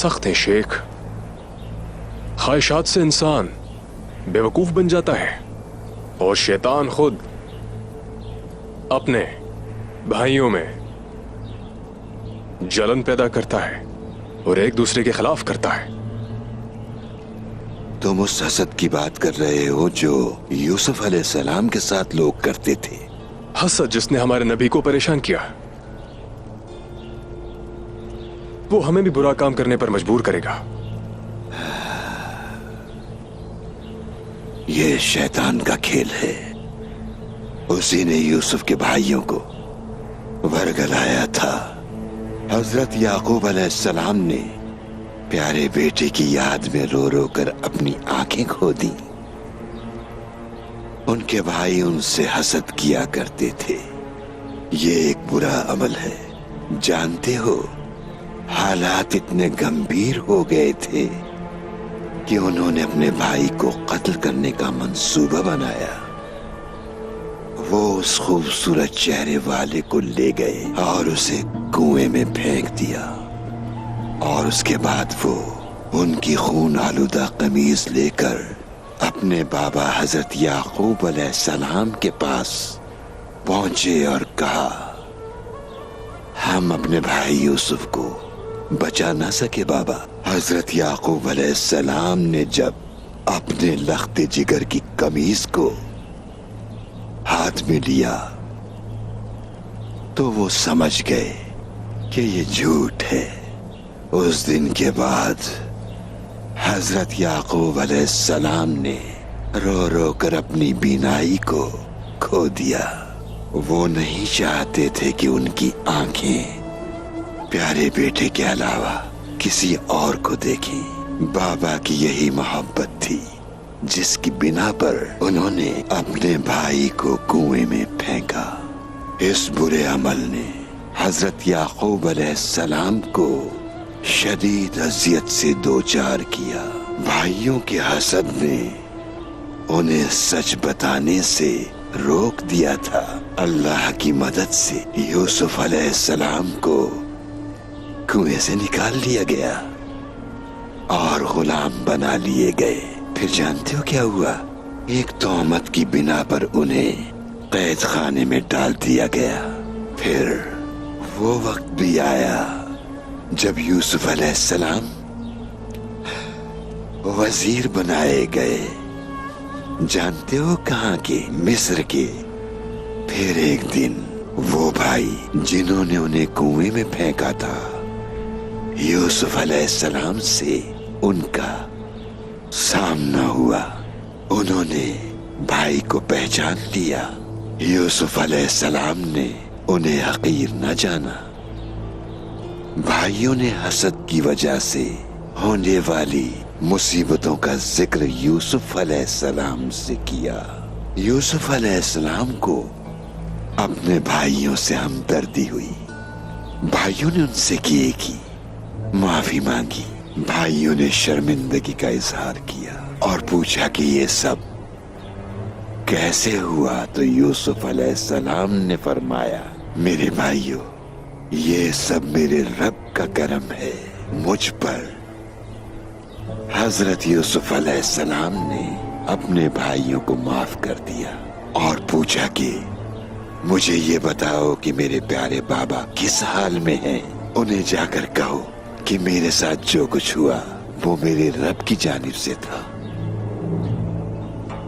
सख्त हैं शेख। ख्वाहिशात से इंसान बेवकूफ बन जाता है और शैतान खुद अपने भाइयों में जलन पैदा करता है और एक दूसरे के खिलाफ करता है। तुम उस हसद की बात कर रहे हो जो यूसुफ अलैहिस्सलाम के साथ लोग करते थे। हसद जिसने हमारे नबी को परेशान किया, वो हमें भी बुरा काम करने पर मजबूर करेगा। ये शैतान का खेल है। उसी ने यूसुफ के भाइयों को वरगलाया था। हजरत याकूब अलैहिस्सलाम ने प्यारे बेटे की याद में रो रो कर अपनी आंखें खो दी। उनके भाई उनसे हसद किया करते थे। ये एक बुरा अमल है। जानते हो, हालात इतने गंभीर हो गए थे कि उन्होंने अपने भाई को कत्ल करने का मंसूबा बनाया। वो उस खूबसूरत चेहरे वाले को ले गए और उसे कुएं में फेंक दिया, और उसके बाद वो उनकी खून आलूदा कमीज लेकर अपने बाबा हजरत याकूब अलैहिस्सलाम के पास पहुंचे और कहा, हम अपने भाई यूसुफ को बचा ना सके बाबा। हजरत याकूब अलैहिस्सलाम ने जब अपने लख्ते जिगर की कमीज को हाथ में लिया तो वो समझ गए कि ये झूठ है। उस दिन के बाद हजरत याकूब अलैहिस्सलाम ने रो रो कर अपनी बीनाई को खो दिया। वो नहीं चाहते थे कि उनकी आंखें प्यारे बेटे के अलावा किसी और को देखें। बाबा की यही मोहब्बत थी जिसकी बिना पर उन्होंने अपने भाई को कुएं में फेंका। इस बुरे अमल ने हजरत याकूब अलैहिस्सलाम को शदीद अजियत से दो चार किया। भाइयों के हसद ने उन्हें सच बताने से रोक दिया था। अल्लाह की मदद से यूसुफ अलैहिस्सलाम को कुएं से निकाल लिया गया और गुलाम बना लिए गए। फिर जानते हो क्या हुआ? एक तोहमत की बिना पर उन्हें कैद खाने में डाल दिया गया। फिर वो वक्त भी आया जब यूसुफ अलैहिस्सलाम वजीर बनाए गए। जानते हो कहाँ के? मिस्र के। फिर एक दिन वो भाई जिन्होंने उन्हें कुएं में फेंका था, यूसुफ अलैहिस्सलाम से उनका सामना हुआ। उन्होंने भाई को पहचान लिया। यूसुफ अलैहिस्सलाम ने उन्हें हकीर न जाना। भाइयों ने हसद की वजह से होने वाली मुसीबतों का जिक्र यूसुफ अलैहिस्सलाम से किया। यूसुफ अलैहिस्सलाम को अपने भाइयों से हमदर्दी हुई। भाइयों ने उनसे किए की माफी मांगी। भाइयों ने शर्मिंदगी का इजहार किया और पूछा कि ये सब कैसे हुआ। तो यूसुफ अलैहिस्सलाम ने फरमाया, मेरे भाइयों, ये सब मेरे रब का करम है मुझ पर। हजरत यूसुफ अलैहिस्सलाम ने अपने भाइयों को माफ कर दिया और पूछा कि मुझे ये बताओ कि मेरे प्यारे बाबा किस हाल में हैं। उन्हें जाकर कहो कि मेरे साथ जो कुछ हुआ वो मेरे रब की जानिब से था।